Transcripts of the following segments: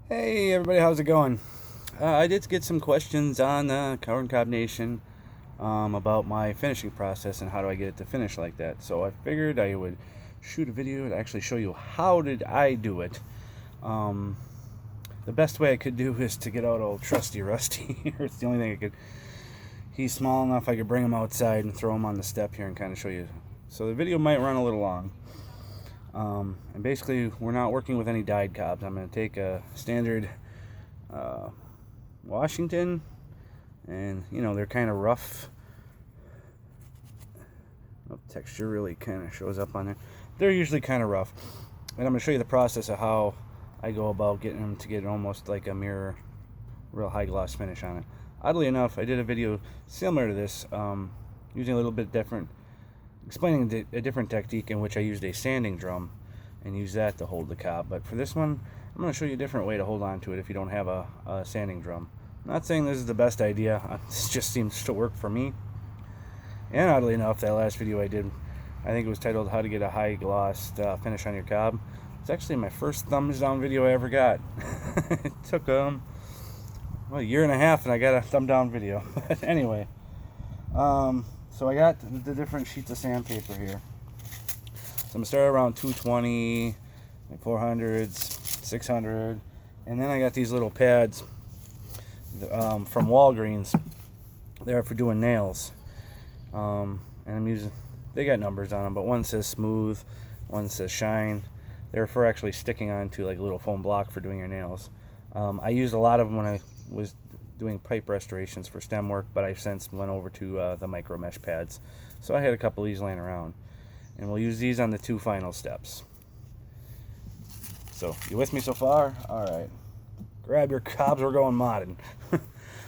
Hey everybody, how's it going? I did get some questions on Corn Cob Nation about my finishing process and how do I get it to finish like that. So I figured I would shoot a video to actually show you how did I do it. Um, the best way I could do is to get out old trusty Rusty. It's the only thing I could. He's small enough I could bring him outside and throw him on the step here and kind of show you. So the video might run a little long. And basically, we're not working with any dyed cobs. I'm going to take a standard Washington, and they're kind of rough. Oh, texture really kind of shows up on there. They're usually kind of rough, and I'm going to show you the process of how I go about getting them to get almost like a mirror, real high gloss finish on it. Oddly enough, I did a video similar to this, using a little bit different, explaining a different technique in which I used a sanding drum and use that to hold the cob. But for this one, I'm going to show you a different way to hold on to it if you don't have a sanding drum. I'm not saying this is the best idea. This just seems to work for me. And oddly enough, that last video I did, I think it was titled How to Get a High Gloss Finish on Your Cob. It's actually my first thumbs down video I ever got. It took well, a year and a half and I got a thumb down video. But anyway, so I got the different sheets of sandpaper here. So I'm gonna start around 220, 400s, 600, and then I got these little pads from Walgreens. They're for doing nails, and I'm using. They got numbers on them, but one says smooth, one says shine. They're for actually sticking onto like a little foam block for doing your nails. I used a lot of them when I was doing pipe restorations for stem work, but I've since went over to the micro mesh pads. So I had a couple of these laying around, and we'll use these on the two final steps. So you with me so far? All right, grab your cobs, we're going modding.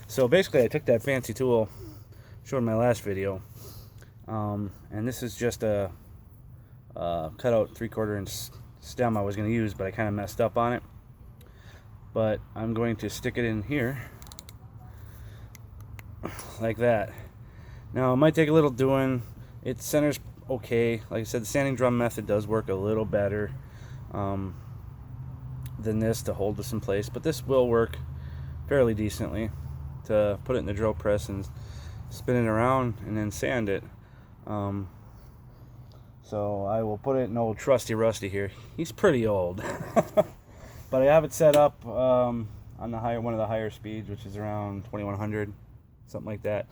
So basically I took that fancy tool showed in my last video, and this is just a cut out 3/4 inch stem I was going to use, but I kind of messed up on it. But I'm going to stick it in here like that. Now it might take a little doing. It centers okay. Like I said, the sanding drum method does work a little better than this to hold this in place, but this will work fairly decently to put it in the drill press and spin it around and then sand it. So I will put it in old trusty Rusty here. He's pretty old. But I have it set up on the one of the higher speeds, which is around 2100, something like that.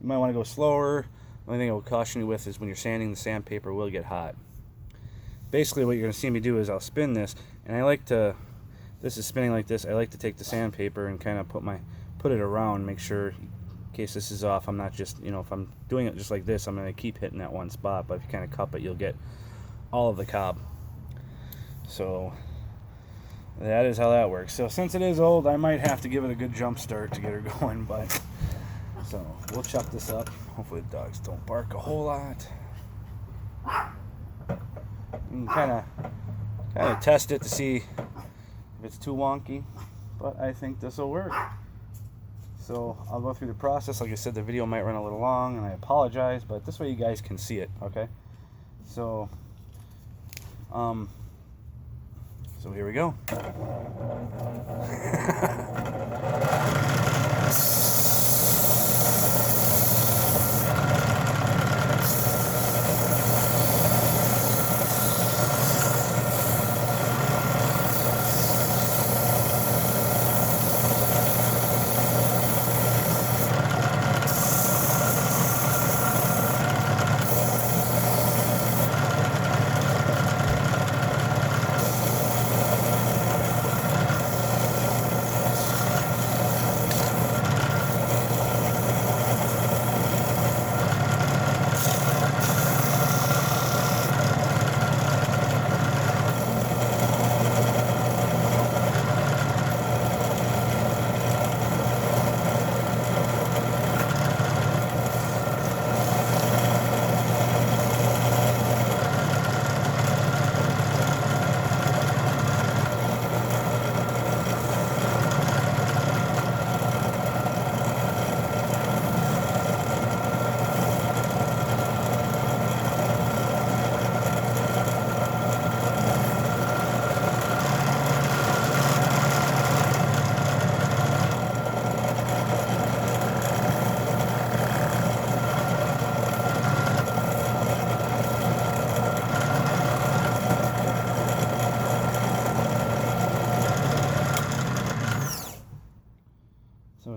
You might want to go slower. The only thing I will caution you with is when you're sanding, the sandpaper will get hot. Basically what you're going to see me do is I'll spin this, and I like to, this is spinning like this, I like to take the sandpaper and kind of put it around, make sure in case this is off, I'm not just, if I'm doing it just like this, I'm going to keep hitting that one spot, but if you kind of cup it, you'll get all of the cob. So that is how that works. So since it is old, I might have to give it a good jump start to get her going, but so we'll chop this up. Hopefully the dogs don't bark a whole lot. You can kind of test it to see if it's too wonky, but I think this will work. So I'll go through the process. Like I said, the video might run a little long, and I apologize, but this way you guys can see it, okay? So so here we go.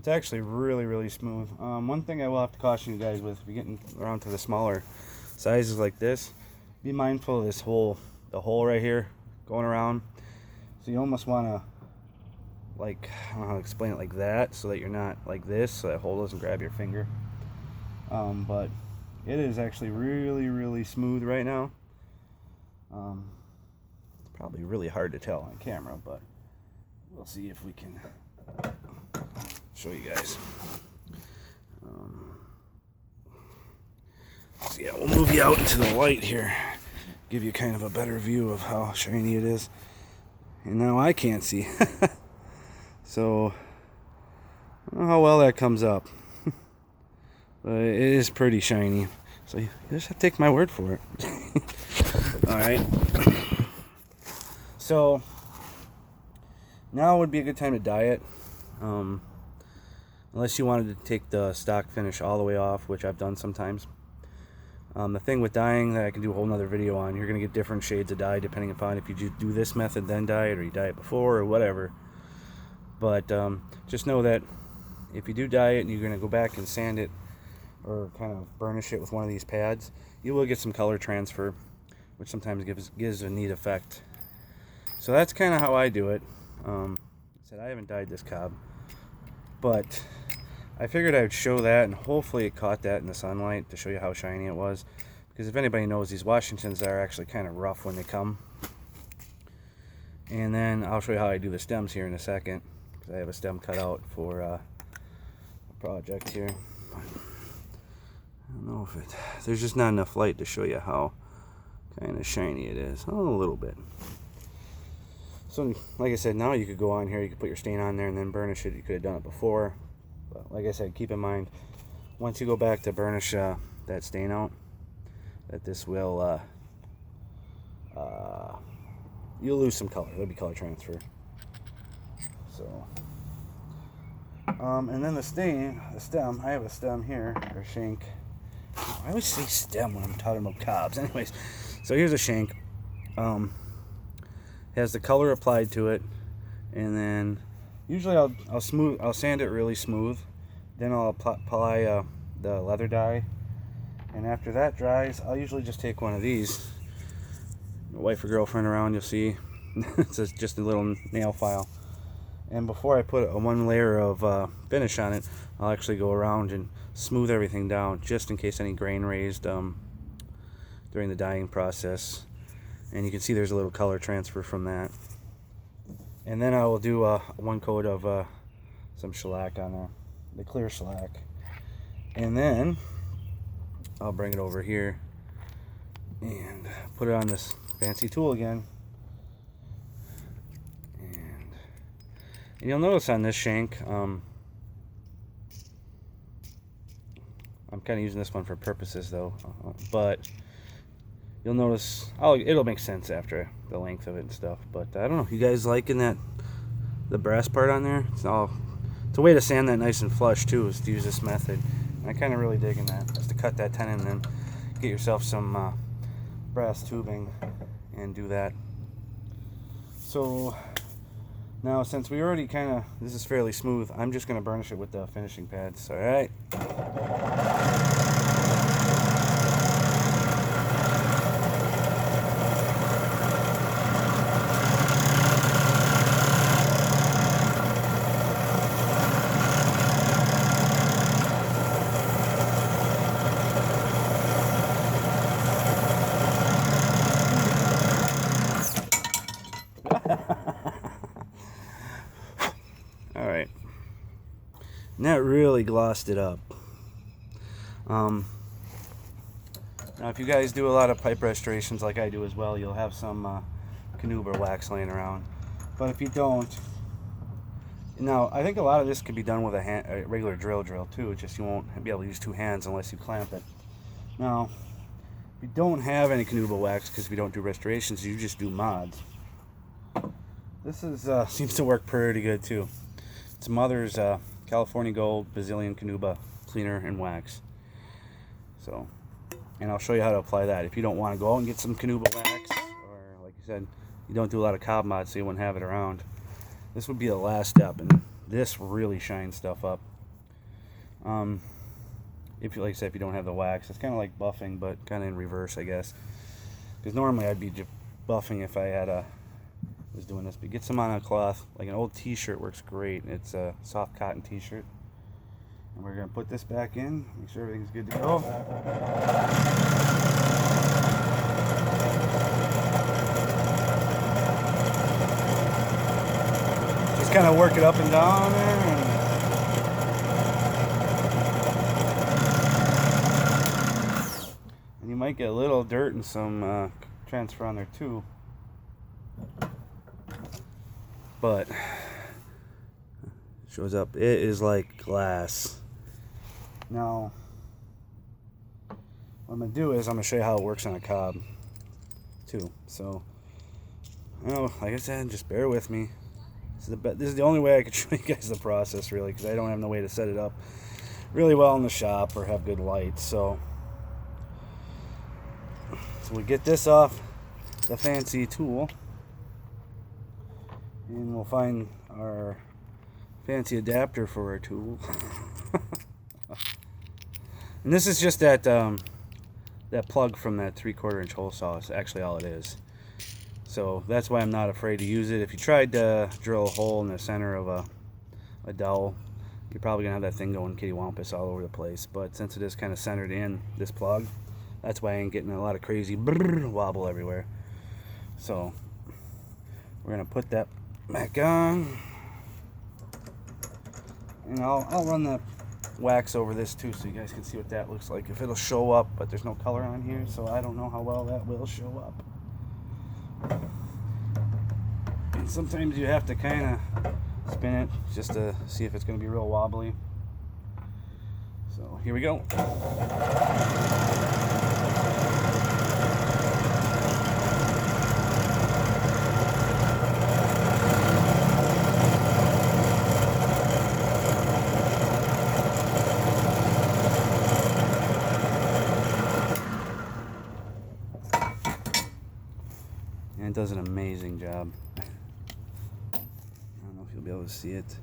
it's actually really smooth. One thing I will have to caution you guys with, if you're getting around to the smaller sizes like this, be mindful of this hole, the hole right here going around. So you almost want to, like, I don't know how to explain it, like that, so that you're not like this, so that hole doesn't grab your finger. But it is actually really smooth right now. It's probably really hard to tell on camera, but we'll see if we can show you guys. So yeah, we'll move you out into the light here, give you kind of a better view of how shiny it is. And now I can't see. So I don't know how well that comes up. But it is pretty shiny. So you just have to take my word for it. Alright. So now would be a good time to dye it. Unless you wanted to take the stock finish all the way off, which I've done sometimes. The thing with dyeing that I can do a whole nother video on, you're going to get different shades of dye depending upon if you do this method then dye it, or you dye it before, or whatever. But just know that if you do dye it and you're going to go back and sand it or kind of burnish it with one of these pads, you will get some color transfer, which sometimes gives a neat effect. So that's kind of how I do it. I said I haven't dyed this cob, but I figured I would show that, and hopefully it caught that in the sunlight to show you how shiny it was. Because if anybody knows, these Washingtons are actually kind of rough when they come. And then I'll show you how I do the stems here in a second, because I have a stem cut out for a project here. I don't know if there's just not enough light to show you how kind of shiny it is. Oh, a little bit. So like I said, now you could go on here, you could put your stain on there and then burnish it. You could have done it before, but like I said, keep in mind, once you go back to burnish that stain out, that this will you'll lose some color. There'll be color transfer. So and then the stem, I have a stem here, or shank. I always say stem when I'm talking about cobs. Anyways, so here's a shank. Has the color applied to it, and then usually I'll sand it really smooth. Then I'll apply the leather dye, and after that dries, I'll usually just take one of these. Wife or girlfriend around, you'll see it's just a little nail file. And before I put one layer of finish on it, I'll actually go around and smooth everything down, just in case any grain raised during the dyeing process. And you can see there's a little color transfer from that. And then I will do one coat of some shellac on there, the clear shellac. And then I'll bring it over here and put it on this fancy tool again. And you'll notice on this shank, I'm kind of using this one for purposes though, but you'll notice, it'll make sense after the length of it and stuff. But I don't know, you guys liking the brass part on there? It's a way to sand that nice and flush too, is to use this method. And I kind of really digging that, just to cut that tenon and then get yourself some brass tubing and do that. So now, since we already this is fairly smooth, I'm just going to burnish it with the finishing pads. All right. Alright, and that really glossed it up. Now if you guys do a lot of pipe restorations like I do as well, you'll have some Canuba wax laying around. But if you don't, now I think a lot of this can be done with a regular drill too, just you won't be able to use two hands unless you clamp it. Now, if you don't have any Canuba wax, because we don't do restorations, you just do mods. This is seems to work pretty good too. It's Mother's California Gold Brazilian Canuba cleaner and wax. So, and I'll show you how to apply that. If you don't want to go out and get some Canuba wax, or like you said, you don't do a lot of cob mods, so you wouldn't have it around, this would be the last step, and this really shines stuff up. If you, like I said, if you don't have the wax, it's kind of like buffing, but kind of in reverse, I guess. Because normally I'd be buffing if I had was doing this. But get some on a cloth, like an old T-shirt works great. It's a soft cotton T-shirt, and we're gonna put this back in. Make sure everything's good to go. Just kind of work it up and down there. And you might get a little dirt and some transfer on there too. But it shows up. It is like glass. Now, what I'm going to do is I'm going to show you how it works on a cob too. So, like I said, just bear with me. This is the only way I could show you guys the process, really, because I don't have no way to set it up really well in the shop or have good light. So we get this off the fancy tool, and we'll find our fancy adapter for our tool. And this is just that plug from that 3/4 inch hole saw. It's actually all it is. So that's why I'm not afraid to use it. If you tried to drill a hole in the center of a dowel, you're probably gonna have that thing going kittywampus all over the place. But since it is kind of centered in this plug, that's why I ain't getting a lot of crazy wobble everywhere. So we're gonna put that back on, and I'll run the wax over this too, so you guys can see what that looks like. If it'll show up, but there's no color on here, so I don't know how well that will show up. And sometimes you have to kind of spin it just to see if it's going to be real wobbly. So here we go. And it does an amazing job. I don't know if you'll be able to see it.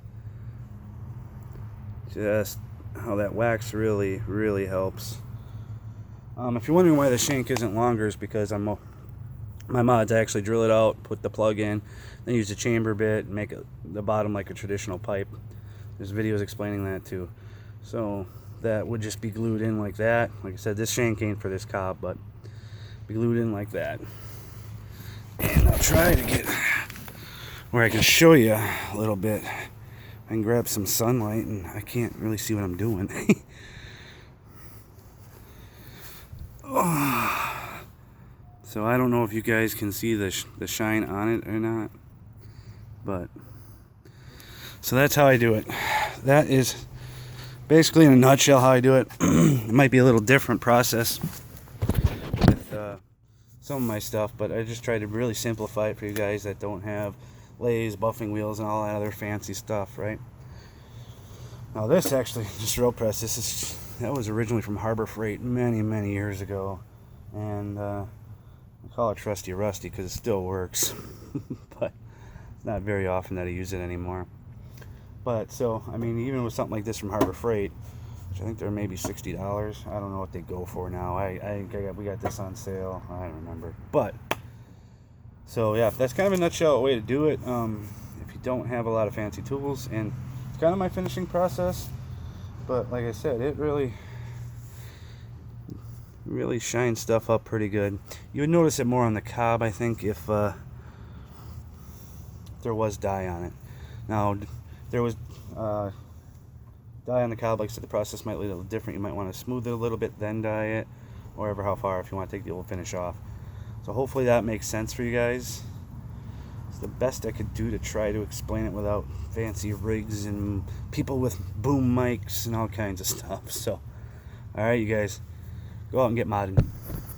Just how that wax really, really helps. If you're wondering why the shank isn't longer, it's because my mods actually drill it out, put the plug in, then use the chamber bit, and make the bottom like a traditional pipe. There's videos explaining that too. So that would just be glued in like that. Like I said, this shank ain't for this cob, but be glued in like that. And I'll try to get where I can show you a little bit. I can grab some sunlight, and I can't really see what I'm doing. Oh. So I don't know if you guys can see the shine on it or not, but so that's how I do it. That is basically in a nutshell how I do it. It might be a little different process with some of my stuff, but I just try to really simplify it for you guys that don't have lathes, buffing wheels, and all that other fancy stuff, right? Now this actually, just drill press, that was originally from Harbor Freight many years ago, and I call it Trusty Rusty because it still works, but it's not very often that I use it anymore. But so, I mean, even with something like this from Harbor Freight, which I think they're maybe $60, I don't know what they go for now. We got this on sale, I don't remember. But so yeah, that's kind of a nutshell way to do it. If you don't have a lot of fancy tools, and it's kind of my finishing process, but like I said, it really shines stuff up pretty good. You would notice it more on the cob, I think, if there was dye on it. Now, there was dye on the cob, like I said, the process might be a little different. You might want to smooth it a little bit, then dye it, or ever how far if you want to take the old finish off. So hopefully that makes sense for you guys. It's the best I could do to try to explain it without fancy rigs and people with boom mics and all kinds of stuff. So, alright, you guys, go out and get modded.